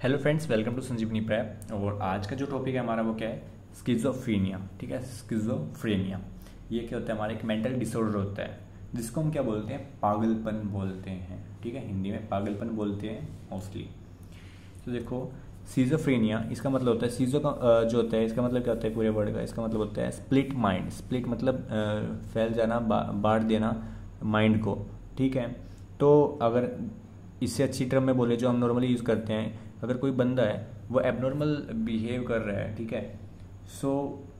Hello friends, welcome to Sanjeevani prep. और आज का जो टॉपिक है हमारा वो क्या है? स्किज़ोफ्रेनिया। ठीक है, स्किज़ोफ्रेनिया ये क्या होता है? हमारा एक मेंटल डिसऑर्डर होता है जिसको हम क्या बोलते हैं? पागलपन बोलते हैं। ठीक है, हिंदी में पागलपन बोलते हैं मोस्टली। तो देखो, सीजोफ्रेनिया इसका मतलब होता है, सीजो का जो होता है इसका मतलब क्या होता है? पूरे वर्ड का इसका मतलब होता है स्प्लिट माइंड। स्प्लिट मतलब फैल जाना, बांट देना माइंड को। ठीक है, तो अगर इससे अच्छी टर्म में बोले जो हम नॉर्मली यूज़ करते हैं, अगर कोई बंदा है वो एबनॉर्मल बिहेव कर रहा है, ठीक है, सो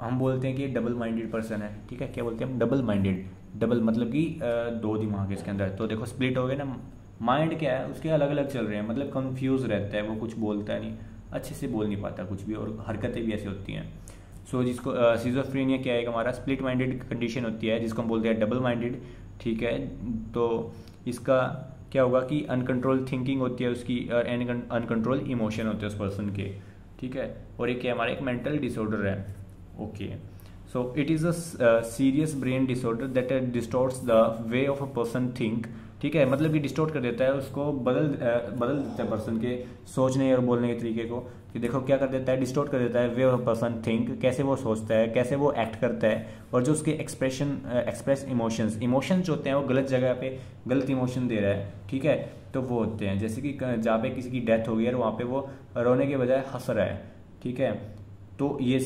हम बोलते हैं कि डबल माइंडेड पर्सन है। ठीक है, क्या बोलते हैं हम? Double minded. डबल मतलब कि दो दिमाग है इसके अंदर। तो देखो, स्प्लिट हो गया ना, माइंड क्या है उसके अलग अलग चल रहे हैं, मतलब कंफ्यूज रहता है, वो कुछ बोलता है नहीं, अच्छे से बोल नहीं पाता कुछ भी, और हरकतें भी ऐसी होती हैं। सो जिसको सिजोफ्रेनिया क्या है? हमारा स्प्लिट माइंडेड कंडीशन होती है जिसको हम बोलते हैं डबल माइंडेड। ठीक है, तो इसका क्या होगा कि अनकंट्रोल थिंकिंग होती है उसकी, और अनकंट्रोल इमोशन होते हैं उस पर्सन के। ठीक है, और एक क्या हमारा एक मेंटल डिसऑर्डर है। Okay, so it is a serious brain disorder that distorts the way of a person think. ठीक है, मतलब कि डिस्टॉर्ट कर देता है उसको, बदल देता है पर्सन के सोचने और बोलने के तरीके को। कि देखो क्या कर देता है? डिस्टॉर्ट कर देता है वे ऑफ पर्सन थिंक, कैसे वो सोचता है, कैसे वो एक्ट करता है, और जो उसके एक्सप्रेस इमोशंस जो होते हैं वो गलत जगह पे गलत इमोशन दे रहा है। ठीक है, तो वो होते हैं जैसे कि जहाँ पे किसी की डेथ हो गई है और वहाँ पे वो रोने के बजाय हंस रहा है। ठीक है, तो ये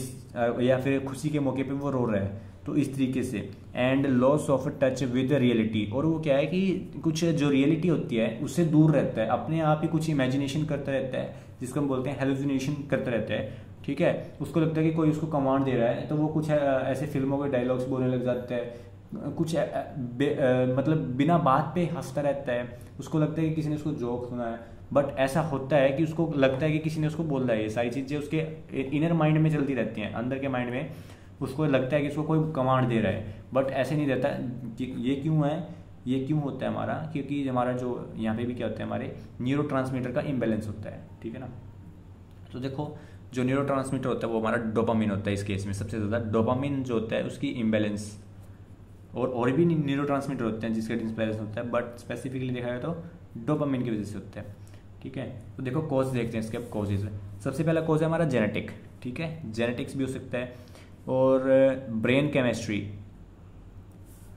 या फिर खुशी के मौके पे वो रो रहा है, तो इस तरीके से। And loss of touch with reality, और वो क्या है कि कुछ जो रियलिटी होती है उससे दूर रहता है, अपने आप ही कुछ इमेजिनेशन करता रहता है जिसको हम बोलते हैं हेलुसिनेशन करता रहता है। ठीक है, उसको लगता है कि कोई उसको कमांड दे रहा है, तो वो कुछ ऐसे फिल्मों के डायलॉग्स बोलने लग जाता है, कुछ मतलब बिना बात पे हंसता रहता है। उसको लगता है कि किसी ने उसको जोक सुना है, बट ऐसा होता है कि उसको लगता है कि किसी ने उसको बोला है। ये सारी चीज़ें उसके इनर माइंड में चलती रहती हैं, अंदर के माइंड में उसको लगता है कि उसको कोई कमांड दे रहा है, बट ऐसे नहीं रहता। ये क्यों है? ये क्यों होता है हमारा? क्योंकि हमारा जो यहाँ पे भी क्या होता है, हमारे न्यूरोट्रांसमीटर का इम्बैलेंस होता है। ठीक है ना, तो देखो, जो न्यूरोट्रांसमीटर होता है वो हमारा डोपामिन होता है। इस केस में सबसे ज़्यादा डोपामिन जो होता है उसकी इम्बैलेंस, और भी न्यूरोट्रांसमीटर होते हैं जिसका डिसबैलेंस होता है, बट स्पेसिफिकली देखा जाए तो डोपामिन की वजह से होता है। ठीक है, तो देखो कॉज देखते हैं इसके। अब कॉजेज, सबसे पहला कॉज है हमारा जेनेटिक। ठीक है, जेनेटिक्स भी हो सकता है, और brain chemistry,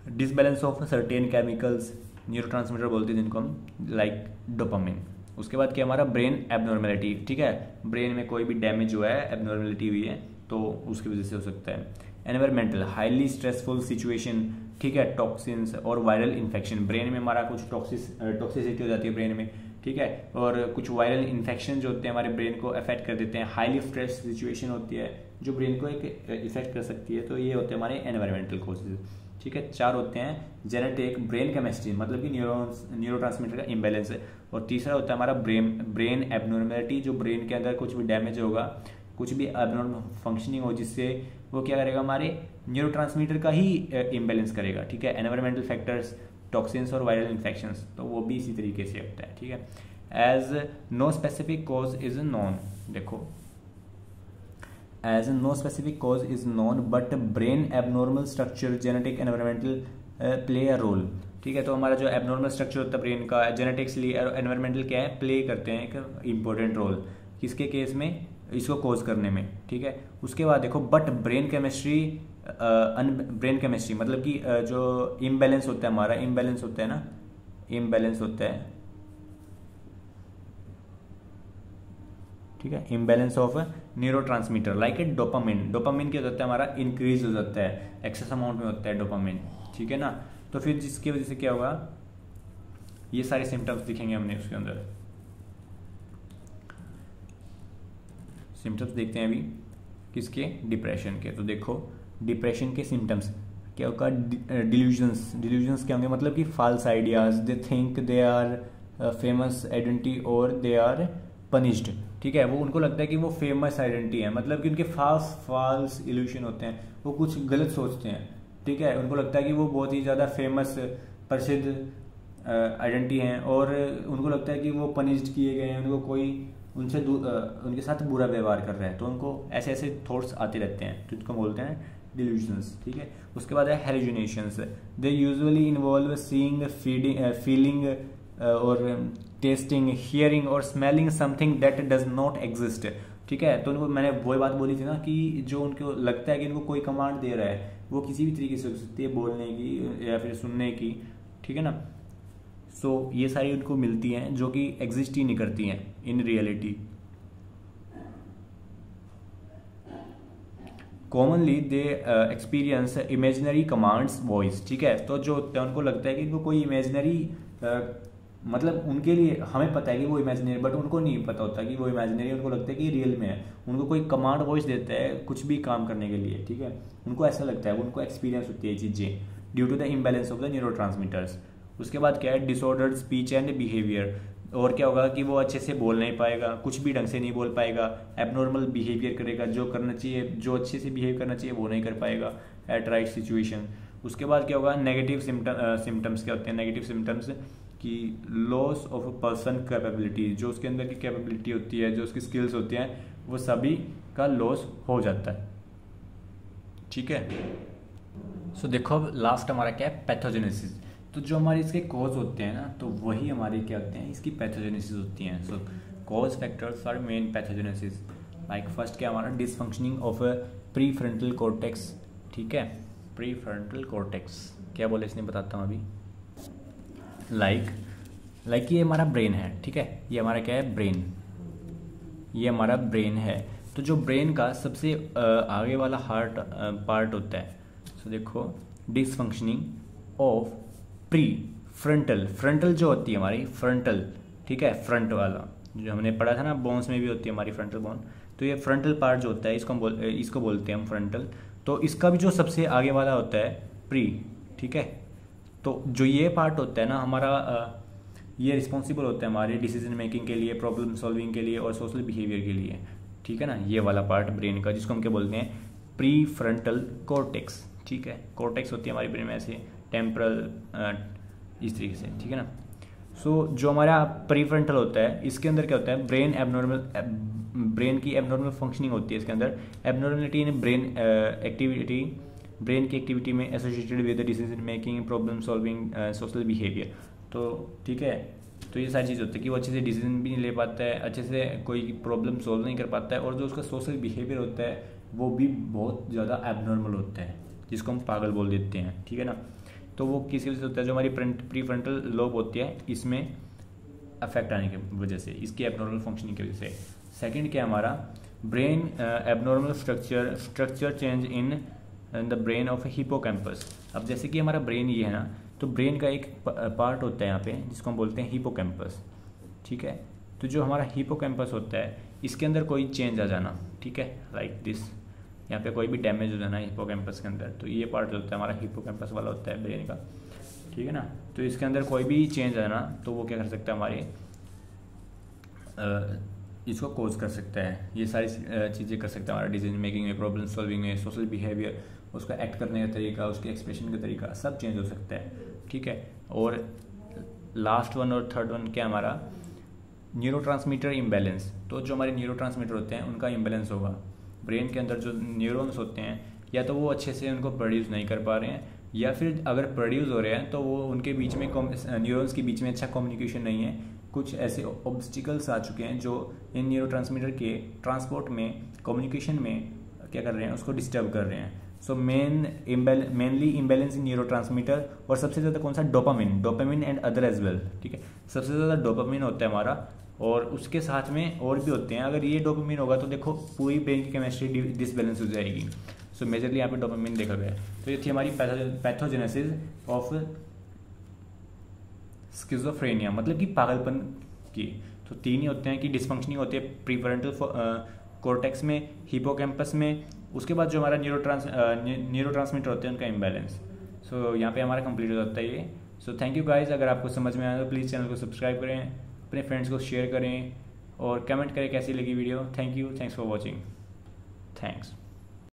disbalance of certain chemicals, neurotransmitter बोलते हैं जिनको हम, लाइक डोपामिन। उसके बाद क्या हमारा ब्रेन एबनॉर्मेलिटी। ठीक है, ब्रेन में कोई भी डैमेज हुआ है, एबनॉर्मेलिटी हुई है, तो उसकी वजह से हो सकता है। Environmental, highly stressful situation. ठीक है, टॉक्सिन्स और वायरल इन्फेक्शन, ब्रेन में हमारा कुछ टॉक्सिसिटी हो जाती है ब्रेन में। ठीक है, और कुछ वायरल इन्फेक्शन जो होते हैं हमारे ब्रेन को अफेक्ट कर देते हैं। हाईली स्ट्रेस सिचुएशन होती है जो ब्रेन को एक इफेक्ट कर सकती है, तो ये होते हैं हमारे एनवायरमेंटल कॉजेज। ठीक है, चार होते हैं जेनेटिक, ब्रेन केमिस्ट्री मतलब कि न्यूरोट्रांसमीटर का इम्बैलेंस है, और तीसरा होता है हमारा ब्रेन एबनॉर्मेलिटी, जो ब्रेन के अंदर कुछ भी डैमेज होगा, कुछ भी एबनॉर्मल फंक्शनिंग हो, जिससे वो क्या करेगा? हमारे न्यूरोट्रांसमीटर का ही इम्बैलेंस करेगा। ठीक है, एनवायरमेंटल फैक्टर्स, टॉक्सिन्स और वायरल इन्फेक्शंस, तो वो भी इसी तरीके से होता है। ठीक है, as no specific cause is known. देखो, as no specific cause is known but brain abnormal structure, genetic, environmental play a role. ठीक है, तो हमारा जो एबनॉर्मल स्ट्रक्चर होता है ब्रेन का, जेनेटिक्सली एनवायरमेंट क्या है? प्ले करते हैं एक इंपॉर्टेंट रोल, किसके केस में? इसको कोज करने में। ठीक है, उसके बाद देखो, but brain chemistry, brain chemistry मतलब कि जो इम्बैलेंस होता है हमारा, इम्बैलेंस होता है ना, इम्बैलेंस होता है। ठीक है, imbalance of neurotransmitter like a dopamine. Dopamine क्या होता है हमारा? इंक्रीज हो जाता है, एक्सेस अमाउंट में होता है डोपामिन। ठीक है ना, तो फिर जिसकी वजह से क्या होगा? ये सारे सिम्टम्स दिखेंगे हमने उसके अंदर। सिम्टम्स देखते हैं अभी किसके? डिप्रेशन के। तो देखो, डिप्रेशन के सिम्टम्स क्या होगा? डिल्यूजन्स क्या होंगे? मतलब कि false ideas, they think they are famous identity और दे आर पनिश्ड। ठीक है, वो उनको लगता है कि वो फेमस आइडेंटिटी है, मतलब कि उनके फॉल्स इल्यूशन होते हैं, वो कुछ गलत सोचते हैं। ठीक है, उनको लगता है कि वो बहुत ही ज़्यादा फेमस, प्रसिद्ध आइडेंटिटी हैं, और उनको लगता है कि वो पनिश्ड किए गए हैं, उनको कोई उनके साथ बुरा व्यवहार कर रहा है, तो उनको ऐसे ऐसे थॉट्स आते रहते हैं, तो इसको बोलते हैं डिल्यूजन्स। ठीक है, उसके बाद है hallucinations. They usually involve seeing, feeling और टेस्टिंग, हियरिंग और smelling something that does not exist. ठीक है, तो उनको मैंने वही बात बोली थी ना कि जो उनको लगता है कि इनको कोई कमांड दे रहा है, वो किसी भी तरीके से हो सकती है, बोलने की या फिर सुनने की। ठीक है ना, सो ये सारी उनको मिलती हैं जो कि एग्जिस्ट ही नहीं करती हैं in reality. Commonly they experience imaginary commands voice. ठीक है, तो जो होता है उनको लगता है कि इनको कोई इमेजिनरी मतलब उनके लिए हमें पता है कि वो इमेजिनरी, बट उनको नहीं पता होता कि वो इमेजिनरी, उनको लगता है कि रियल में है। उनको कोई कमांड वॉइस देता है कुछ भी काम करने के लिए। ठीक है, उनको ऐसा लगता है, उनको एक्सपीरियंस होती है चीज़ें due to the imbalance of the neurotransmitters. उसके बाद क्या है, डिसऑर्डर्ड स्पीच एंड बिहेवियर। और क्या होगा कि वो अच्छे से बोल नहीं पाएगा, कुछ भी ढंग से नहीं बोल पाएगा, एबनॉर्मल बिहेवियर करेगा, जो करना चाहिए, जो अच्छे से बिहेव करना चाहिए वो नहीं कर पाएगा एट राइट सिचुएशन। उसके बाद क्या होगा, नेगेटिव सिम्टम्स क्या होते हैं, नेगेटिव सिम्टम्स कि loss of a person capability, जो उसके अंदर की कैपेबिलिटी होती है, जो उसकी स्किल्स होती हैं, वो सभी का लॉस हो जाता है। ठीक है, सो देखो अब लास्ट हमारा क्या है, पैथोजेनेसिस। तो जो हमारे इसके कॉज होते हैं ना, तो वही हमारे क्या होते हैं, इसकी पैथोजेनेसिस होती हैं। So cause factors are main pathogenesis. Like first क्या हमारा, dysfunctioning of pre frontal cortex. ठीक है, प्री फ्रंटल कॉर्टेक्स क्या बोले इसने, बताता हूँ अभी। लाइक ये हमारा ब्रेन है। ठीक है, ये हमारा क्या है, ब्रेन, ये हमारा ब्रेन है। तो जो ब्रेन का सबसे आगे वाला हार्ट पार्ट होता है, सो देखो डिसफंक्शनिंग ऑफ प्री फ्रंटल जो होती है हमारी फ्रंटल, ठीक है, फ्रंट वाला जो हमने पढ़ा था ना, बोन्स में भी होती है हमारी फ्रंटल बोन। तो ये फ्रंटल पार्ट जो होता है इसको बोलते हैं हम फ्रंटल। तो इसका भी जो सबसे आगे वाला होता है प्री। ठीक है, तो जो ये पार्ट होता है ना हमारा, ये रिस्पॉन्सिबल होता है हमारे डिसीजन मेकिंग के लिए, प्रॉब्लम सॉल्विंग के लिए और सोशल बिहेवियर के लिए। ठीक है ना, ये वाला पार्ट ब्रेन का जिसको हम क्या बोलते हैं, प्री फ्रंटल कॉर्टेक्स। ठीक है, कॉर्टेक्स होती है हमारी ब्रेन में ऐसे टेम्परल इस तरीके से। ठीक है ना, सो जो हमारा प्री फ्रंटल होता है इसके अंदर क्या होता है, ब्रेन की एबनॉर्मल फंक्शनिंग होती है इसके अंदर। एबनॉर्मलिटी इन ब्रेन की एक्टिविटी में associated with decision making, problem solving, social behaviour. तो ठीक है, तो ये सारी चीज़ होती है कि वो अच्छे से डिसीजन भी नहीं ले पाता है, अच्छे से कोई प्रॉब्लम सॉल्व नहीं कर पाता है, और जो उसका सोशल बिहेवियर होता है वो भी बहुत ज़्यादा एबनॉर्मल होता है, जिसको हम पागल बोल देते हैं। ठीक है ना, तो वो किसी वजह से होता है, जो हमारी प्री फ्रंटल लोब होती है इसमें अफेक्ट आने की वजह से, इसकी एबनॉर्मल फंक्शनिंग की वजह से। सेकंड क्या हमारा, brain abnormal structure change in the brain of hippocampus. अब जैसे कि हमारा ब्रेन ये है ना, तो ब्रेन का एक पार्ट होता है यहाँ पे जिसको हम बोलते हैं हिपोकैम्पस। ठीक है, तो जो हमारा हिपोकैम्पस होता है इसके अंदर कोई चेंज आ जाना, ठीक है, लाइक दिस, यहाँ पे कोई भी डैमेज हो जाना हिपोकैम्पस के अंदर, तो ये पार्ट जो होता है हमारा हिपोकैम्पस वाला होता है ब्रेन का। ठीक है ना, तो इसके अंदर कोई भी चेंज आना तो वो क्या कर सकता है, हमारे इसको कोज कर सकता है, ये सारी चीज़ें कर सकता है हमारा डिसीजन मेकिंग में, प्रॉब्लम सॉल्विंग में, सोशल बिहेवियर, उसका एक्ट करने का तरीका, उसके एक्सप्रेशन का तरीका सब चेंज हो सकता है। ठीक है, और लास्ट वन और थर्ड वन क्या हमारा, न्यूरोट्रांसमीटर इम्बैलेंस। तो जो हमारे न्यूरोट्रांसमीटर होते हैं उनका इम्बैलेंस होगा। ब्रेन के अंदर जो न्यूरॉन्स होते हैं या तो वो अच्छे से उनको प्रोड्यूस नहीं कर पा रहे हैं, या फिर अगर प्रोड्यूस हो रहे हैं तो वो उनके बीच में न्यूरॉन्स के बीच में अच्छा कम्युनिकेशन नहीं है। कुछ ऐसे ऑब्स्टिकल्स आ चुके हैं जो इन न्यूरोट्रांसमीटर के ट्रांसपोर्ट में, कम्युनिकेशन में क्या कर रहे हैं, उसको डिस्टर्ब कर रहे हैं। So mainly imbalance in neurotransmitter, और सबसे ज़्यादा कौन सा, dopamine and other as well. ठीक है, सबसे ज़्यादा डोपामिन होता है हमारा, और उसके साथ में और भी होते हैं। अगर ये डोपामिन होगा तो देखो पूरी ब्रेन की केमिस्ट्री डिसबैलेंस हो जाएगी। सो मेजरली यहाँ पे डोपामिन देखा गया है। तो ये थी हमारी पैथोजेनेसिस ऑफ स्किज़ोफ्रेनिया, मतलब कि पागलपन की। तो तीन ही होते हैं कि डिसफंक्शनिंग होती है प्रीफ्रंटल कॉर्टेक्स में, हिपोकैम्पस में, उसके बाद जो हमारा न्यूरोट्रांसमीटर होते हैं उनका इम्बैलेंस। सो यहाँ पे हमारा कंप्लीट हो जाता है ये। सो थैंक यू गाइज, अगर आपको समझ में आया तो प्लीज़ चैनल को सब्सक्राइब करें, अपने फ्रेंड्स को शेयर करें और कमेंट करें कैसी लगी video. Thank you, thanks for watching, thanks.